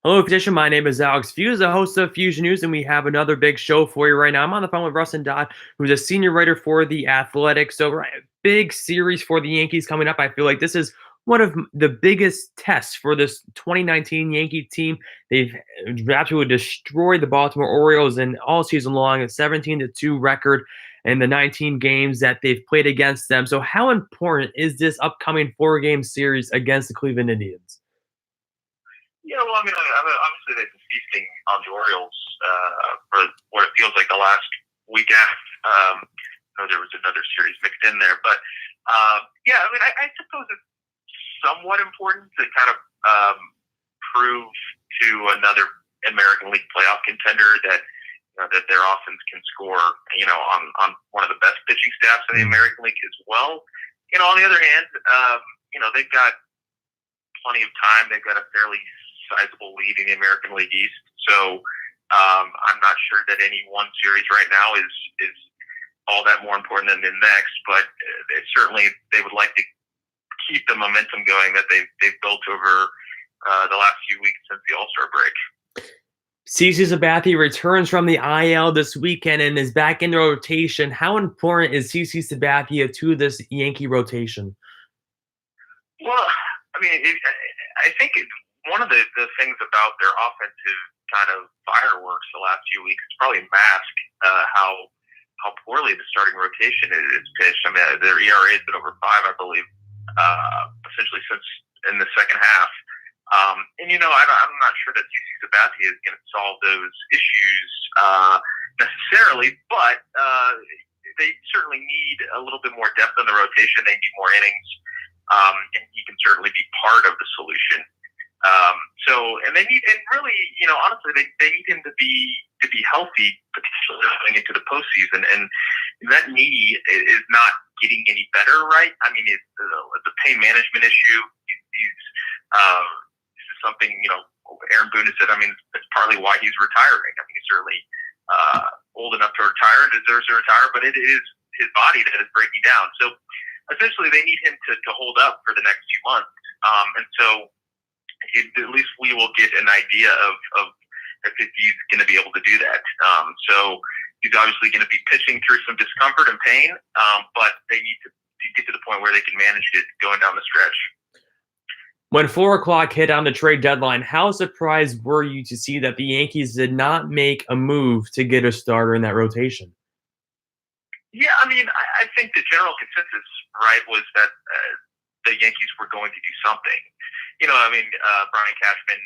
Hello, Petition. My name is Alex Feuzion, host of Feuzion News, and we have another big show for you right now. I'm on the phone with Rustin Dodd, who's a senior writer for The Athletic. So, right, big series for the Yankees coming up. I feel like this is one of the biggest tests for this 2019 Yankee team. They've absolutely destroyed the Baltimore Orioles in all season long, a 17-2 record in the 19 games that they've played against them. So, how important is this upcoming four-game series against the Cleveland Indians? Yeah, well, obviously they've been feasting on the Orioles for what it feels like the last week after. I know there was another series mixed in there, but I suppose it's somewhat important to kind of prove to another American League playoff contender that that their offense can score, on one of the best pitching staffs in the American League as well. On the other hand, they've got plenty of time. They've got a fairly sizable lead in the American League East. So I'm not sure that any one series right now is all that more important than the next, but certainly they would like to keep the momentum going that they've built over the last few weeks since the All-Star break. CC Sabathia returns from the IL this weekend and is back in the rotation. How important is CC Sabathia to this Yankee rotation? Well, I think one of the things about their offensive kind of fireworks the last few weeks is probably mask how poorly the starting rotation is pitched. Their ERA has been over 5, I believe, essentially since in the second half. I'm not sure that CC Sabathia is going to solve those issues necessarily, but they certainly need a little bit more depth in the rotation. They need more innings, and he can certainly be part of the solution. Honestly, they need him to be healthy, potentially going into the postseason. And that knee is not getting any better, right? It's a pain management issue. This is something Aaron Boone has said. It's partly why he's retiring. He's certainly old enough to retire, deserves to retire, but it is his body that is breaking down. So essentially, they need him to hold up for the next few months. At least we will get an idea of if he's going to be able to do that. So he's obviously going to be pitching through some discomfort and pain, but they need to get to the point where they can manage it going down the stretch. When 4 o'clock hit on the trade deadline, how surprised were you to see that the Yankees did not make a move to get a starter in that rotation? Yeah, I think the general consensus, right, was that the Yankees were going to do something. Brian Cashman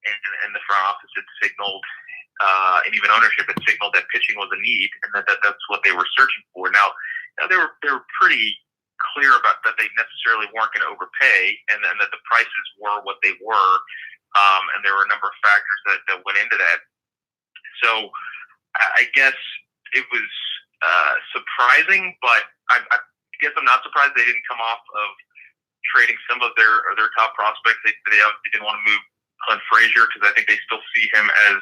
and the front office had signaled, and even ownership had signaled that pitching was a need, and that's what they were searching for. Now they were pretty clear about that they necessarily weren't going to overpay, and that the prices were what they were, and there were a number of factors that went into that. So I guess it was surprising, but I guess I'm not surprised they didn't come off of trading some of their top prospects. They obviously didn't want to move Clint Frazier because I think they still see him as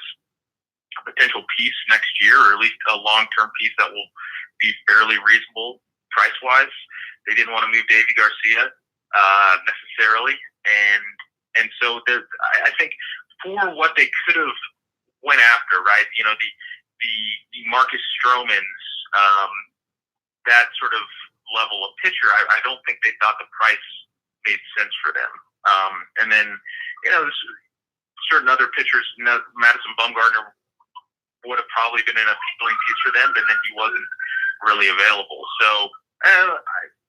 a potential piece next year, or at least a long-term piece that will be fairly reasonable price-wise. They didn't want to move Davy Garcia necessarily, and so I think for what they could have went after, right? The Marcus Stromans, that sort of level of pitcher, I don't think they thought the price made sense for them. And then, certain other pitchers, Madison Bumgarner would have probably been an appealing piece for them, but then he wasn't really available. So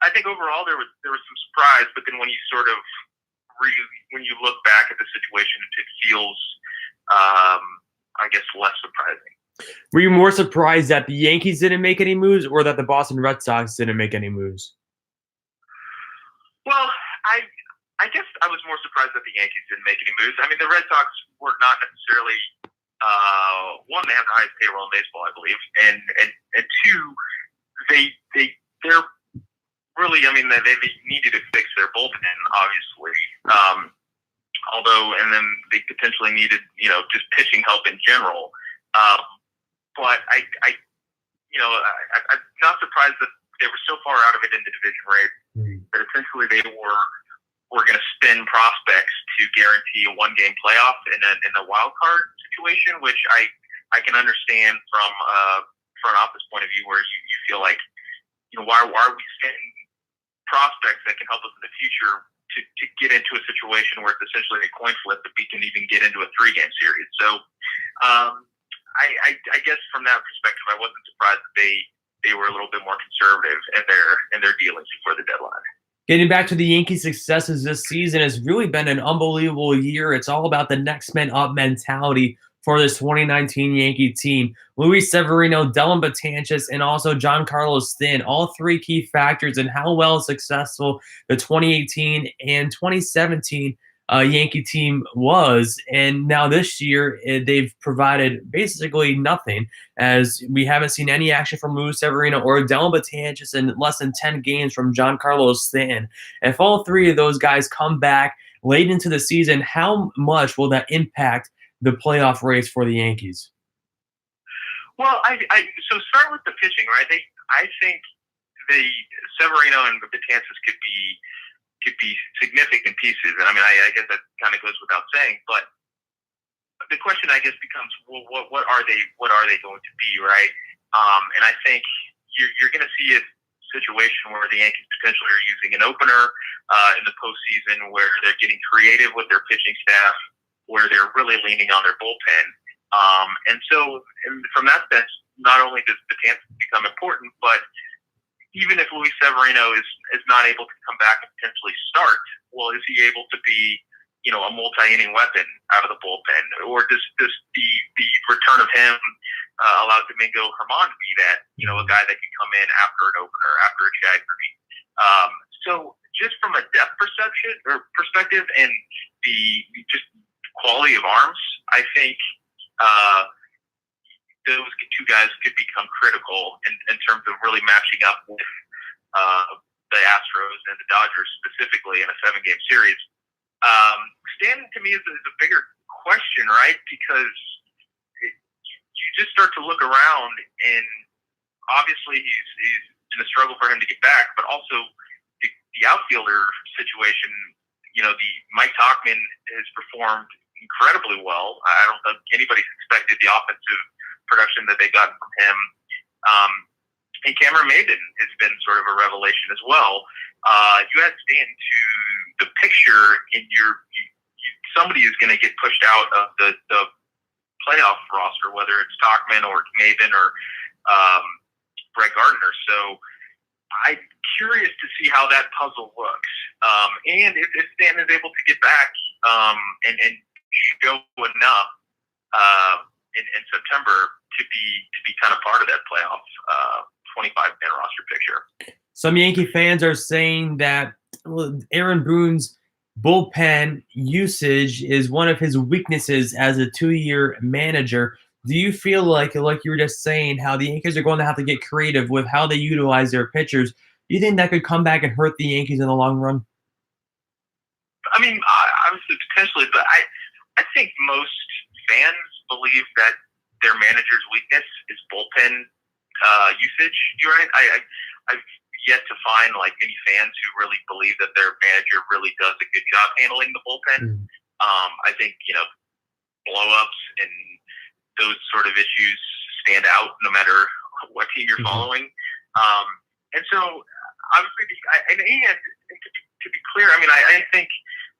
I think overall there was some surprise, but then when you when you look back at the situation, it feels, I guess, less surprising. Were you more surprised that the Yankees didn't make any moves, or that the Boston Red Sox didn't make any moves? Well, I guess I was more surprised that the Yankees didn't make any moves. The Red Sox were not necessarily one, they have the highest payroll in baseball, I believe, and two, they're really, they needed to fix their bullpen, obviously. And then they potentially needed, just pitching help in general. But I'm not surprised that they were so far out of it in the division race that essentially they were going to spend prospects to guarantee a one-game playoff in a wild card situation, which I can understand from front office point of view, where you feel like, why are we sending prospects that can help us in the future to get into a situation where it's essentially a coin flip if we can even get into a 3-game series. So I guess from that perspective, I wasn't surprised that they were a little bit more conservative in their dealings before the deadline. Getting back to the Yankees' successes this season, has really been an unbelievable year. It's all about the next man up mentality for this 2019 Yankee team. Luis Severino, Dellin Betances, and also Giancarlo Stanton, all three key factors in how well successful the 2018 and 2017 Yankee team was. And now this year, they've provided basically nothing, as we haven't seen any action from Luis Severino or Dellin Betances in less than 10 games from Giancarlo Stanton. If all three of those guys come back late into the season, how much will that impact the playoff race for the Yankees? Well, so start with the pitching, right? I think Severino and Betances could be significant pieces, and I guess that kind of goes without saying. But the question, I guess, becomes, well, what are they going to be, right? And I think you're going to see a situation where the Yankees potentially are using an opener in the postseason, where they're getting creative with their pitching staff, where they're really leaning on their bullpen. And from that sense, not only does Betances become important, but even if Luis Severino is not able to come back and potentially start, well, is he able to be, a multi-inning weapon out of the bullpen? Or does the return of him allow Domingo Germán to be that, a guy that can come in after an opener, after a Jaggery? So just from a depth perspective and the just quality of arms, I think those two guys could become critical in terms of really matching up with the Astros and the Dodgers specifically in a 7-game series. Stanton, to me, is a bigger question, right? Because you just start to look around, and obviously he's in a struggle for him to get back, but also the outfielder situation. The Mike Tauchman has performed incredibly well. I don't think anybody's expected the offensive production that they got from him. And Cameron Maybin has been sort of a revelation as well. You add Stanton to the picture, and somebody is going to get pushed out of the playoff roster, whether it's Tauchman or Maybin or Brett Gardner. So I'm curious to see how that puzzle looks. And if Stanton is able to get back and show enough in September to be kind of part of that playoff 25-man roster picture. Some Yankee fans are saying that Aaron Boone's bullpen usage is one of his weaknesses as a 2-year manager. Do you feel like you were just saying, how the Yankees are going to have to get creative with how they utilize their pitchers? Do you think that could come back and hurt the Yankees in the long run? Obviously, potentially, but I think most fans believe that their manager's weakness is bullpen usage. You're right. I've yet to find many fans who really believe that their manager really does a good job handling the bullpen. I think blow-ups and those sort of issues stand out no matter what team you're following. And so, obviously, and to be clear, I think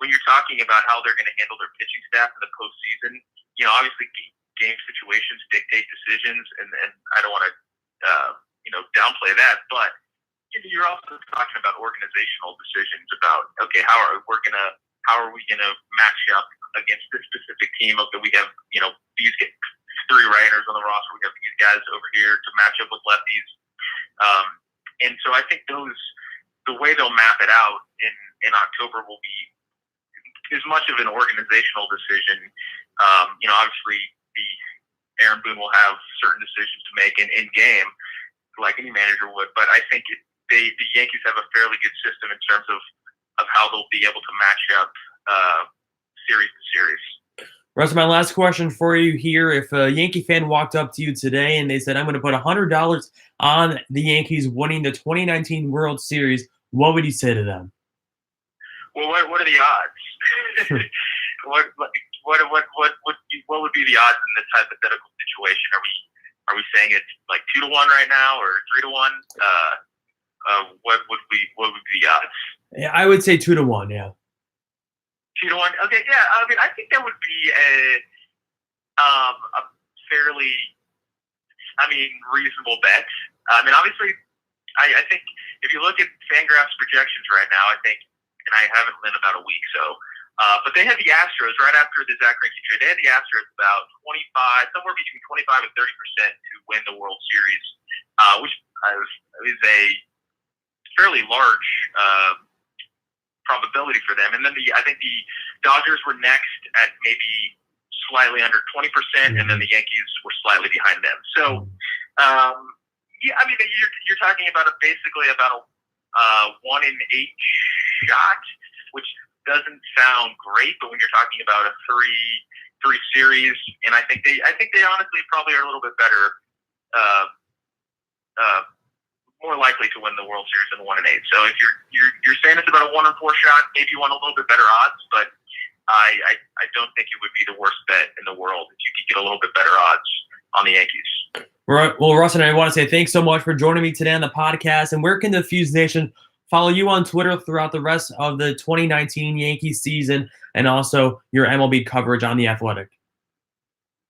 when you're talking about how they're going to handle their pitching staff in the postseason, obviously game situations dictate decisions, and I don't want to downplay that, but you're also talking about organizational decisions about, okay, how are we gonna match up against this specific team? Okay, we have these 3 writers on the roster, we have these guys over here to match up with lefties, and so I think the way they'll map it out in October will be as much of an organizational decision. Obviously Aaron Boone will have certain decisions to make in game, like any manager would, but I think the Yankees have a fairly good system in terms of how they'll be able to match up series to series. Russ, my last question for you here. If a Yankee fan walked up to you today and they said, I'm going to put $100 on the Yankees winning the 2019 World Series, what would you say to them? Well, what are the odds? what would be the odds in this hypothetical situation? Are we saying it's like 2-1 right now, or 3-1? What would be the odds? Yeah, I would say 2-1. Yeah. 2-1. Okay, yeah. I mean, I think that would be a fairly, reasonable bet. I mean, obviously, I think if you look at Fangraphs projections right now, I think, and I haven't been about a week, so. But they had the Astros right after the Zach Greinke trade. They had the Astros about 25, somewhere between 25 and 30% to win the World Series, which is a fairly large probability for them. And then I think the Dodgers were next at maybe slightly under 20%, and then the Yankees were slightly behind them. So, yeah, I mean, you're talking about basically about a 1 in 8 shot, which doesn't sound great, but when you're talking about a three series, and I think they honestly probably are a little bit better, more likely to win the World Series than 1 in 8. So if you're saying it's about a 1 in 4 shot, maybe you want a little bit better odds, but I don't think it would be the worst bet in the world if you could get a little bit better odds on the Yankees. Right. Well, Rustin, I want to say thanks so much for joining me today on the podcast. And where can the Fuse Nation follow you on Twitter throughout the rest of the 2019 Yankees season, and also your MLB coverage on The Athletic?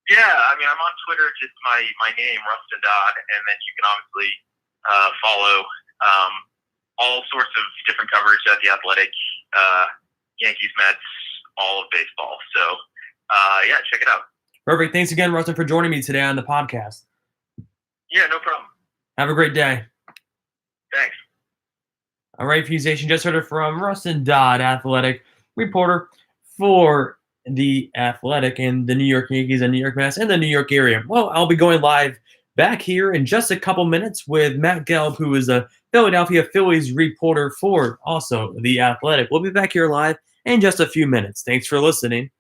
Yeah, I mean, I'm on Twitter, just my name, Rustin Dodd, and then you can obviously follow all sorts of different coverage at The Athletic, Yankees, Mets, all of baseball. So, yeah, check it out. Perfect. Thanks again, Rustin, for joining me today on the podcast. Yeah, no problem. Have a great day. Thanks. All right, Feuzion, just heard it from Rustin Dodd, Athletic reporter for The Athletic and the New York Yankees and New York Mets and the New York area. Well, I'll be going live back here in just a couple minutes with Matt Gelb, who is a Philadelphia Phillies reporter for also The Athletic. We'll be back here live in just a few minutes. Thanks for listening.